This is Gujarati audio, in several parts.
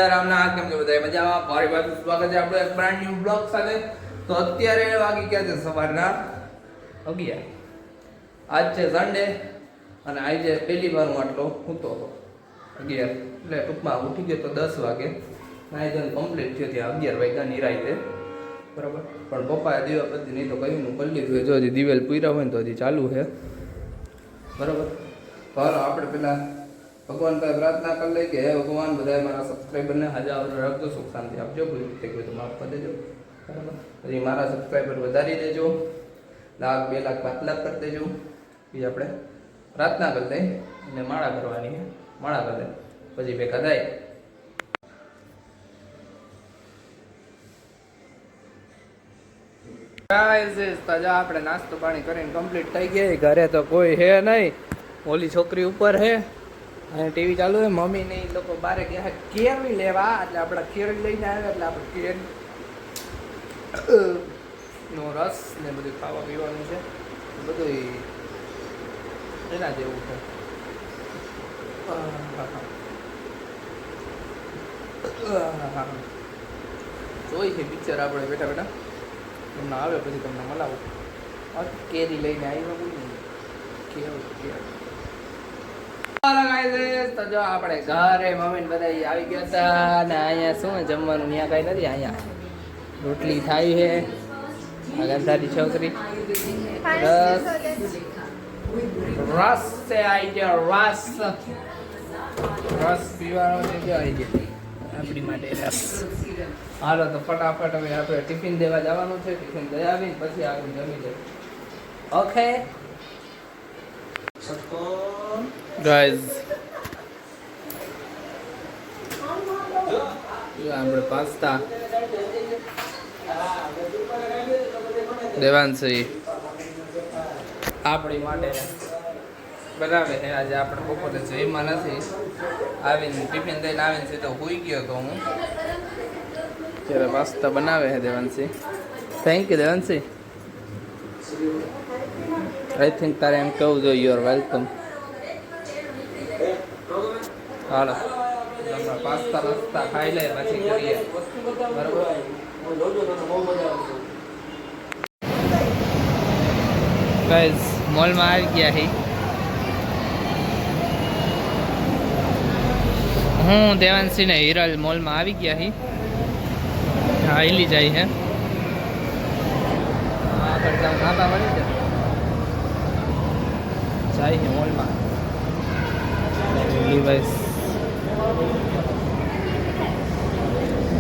રામનાથ, કેમ છો બધા મજામાં? ફરી પાછું સ્વાગત છે આપણો એક બ્રાન્ડ ન્યુ બ્લોગ સાથે. તો અત્યારે વાગી ગયા છે સવારના 11. આજ છે સન્ડે અને આજે પહેલી વાર હું આટલો સૂતો હતો 11 એટલે ટૂંકમાં ઉઠી ગયો તો 10 વાગે. નાઈ ધોઈને કમ્પ્લીટ થયો ત્યાં 11 વાગ્યા નિરાયતે, બરાબર. પણ પપ્પાએ દીવા બધી નહીં તો કહ્યું હું કરી લીધું. જો હજી દિવેલ પૂર્યા હોય ને તો હજી ચાલુ છે, બરાબર. તો હાલો આપણે પેલા ભગવાન પાસે પ્રાર્થના કરી લઈ કે હે ભગવાન બધા મારા સબસ્ક્રાઈબરને હાજર રાખજો, સુખ શાંતિ આપજો, કોઈ થઈ ગયું તો માફ કરી દેજો, બરાબર. પછી મારા સબસ્ક્રાઈબર વધારી દેજો, 1,00,000, 2,00,000, 5,00,000 કરી દેજો. એ આપણે પ્રાર્થના કરી લઈ અને માળા કરવાની છે. માળા કરી દે પછી ભેગા થાય. આપણે નાસ્તો પાણી કરીને કમ્પ્લીટ થઈ ગયા. ઘરે તો કોઈ હે નહીં, ઓલી છોકરી ઉપર હે અને ટીવી ચાલુ છે. મમ્મી ને એ લોકો બારે ગયા કેરી લેવા, એટલે આપણે કેરી લઈને આવ્યા એટલે આપણે કેરી નો રસ ને બધું ખાવા પીવાનું છે, બધું એના જેવું છે. જોઈ છે પિક્ચર આપણે બેઠા બેઠા, તમને આવે પછી તમને મળાવું. કેરી લઈને આવ્યા કેવું તો જો આપણે ઘરે મમ્મી બધા આવી ગયા હતા ને અહીંયા શું જમવાનું ત્યાં કઈ નથી. અહીંયા રોટલી થાય છે, ગંધારી છોકરી રસ છે આવી ગયો, રસ પીવાનો છે. જો આવી ગયો આપણી માટે રસ. હાલો તો ફટાફટ હવે આપણે ટિફિન દેવા જવાનું છે. ટિફિન દઈ આવીને પછી આપણે જમી લઈએ. ઓકે ગાઈઝ, આપણે પાસ્તા દેવાંશી આપણી માટે બનાવે છે. આજે આપણે બપોરે જઈમાં નથી આવીને ટિફિન દઈને આવીને સીધો હોઈ ગયો તો હું. ત્યારે પાસ્તા બનાવે છે Devanshi. Thank you Devanshi. I think તારે એમ કહું જોઈએ you are welcome. Hello pasta રસ્તા ખાઈ લે પછી કરીએ, બરાબર. ગાઈઝ મોલમાં આવી ગયા છે. હું દેવાંશી ને હિરલ મોલમાં આવી ગયા છે. હા હિલી જાય છે. આગળ જાવ નાતા વળી જાય છે મોલમાં. ડિવાઇસ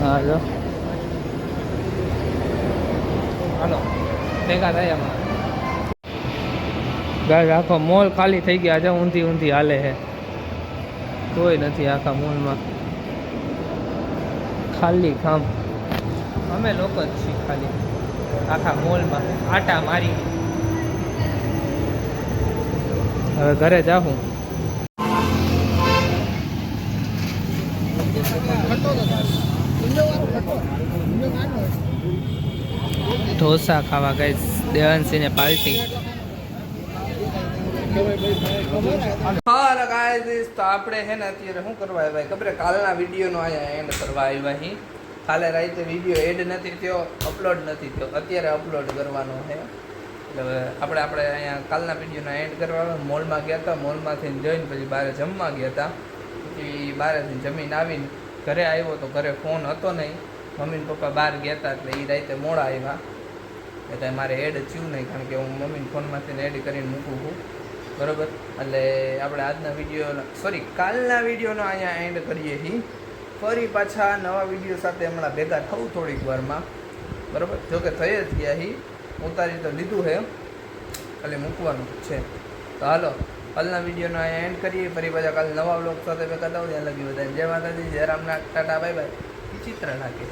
હાલો હાલો ભેગા થાય આમાં. ગાય આખો મોલ ખાલી થઈ ગયા છે. ઊંધી ઊંધી હાલે છે, કોઈ નથી આખા મોલમાં. ખાલી ખામ અમે લોકો જ છીએ ખાલી આખા મોલમાં આટા મારી. હવે ઘરે જાઉં. ઢોસા ખાવા ગઈ દેવાંશી ને પાર્ટી. હા ગાઈસ, તો આપણે છે ને અત્યારે શું કરવા આવ્યા ખબર? કાલના વિડીયોનો અહીંયા એન્ડ કરવા આવ્યા અહીં. કાલે રાતે વિડીયો એડ નથી થયો, અપલોડ નથી થયો, અત્યારે અપલોડ કરવાનો છે. એટલે આપણે અહીંયા કાલના વિડીયોનો એન્ડ કરવા મોલમાં ગયા હતા. મોલમાંથી જઈને પછી બહાર જમવા ગયા હતા. પછી બહારથી જમીને આવીને ઘરે આવ્યો તો ઘરે ફોન હતો નહીં. મમ્મી ને પપ્પા બહાર ગયા હતા એટલે એ રાતે મોડા આવ્યા. એટલે મારે એડ થયું નહીં, કારણ કે હું મમ્મીને ફોનમાંથી એડ કરીને મૂકું છું, બરાબર. એટલે આપણે આજના વિડીયો કાલના વિડીયોનો અહીંયા એન્ડ કરીએ છીએ. ફરી પાછા નવા વિડીયો સાથે હમણાં ભેગા થવું થોડીક વારમાં, બરાબર. જોકે થઈ જ ગયા છીએ, ઉતારી તો લીધું છે, એટલે મૂકવાનું છે. તો હાલો કાલના વિડીયોનો અહીંયા એન્ડ કરીએ. ફરી પાછા કાલે નવા વ્લોગ સાથે ભેગા થાવ. ત્યાં લગી બધા જય માતાજી, જય રામનાથ, ટાટા, બાય બાય. ચિત્ર નાખે.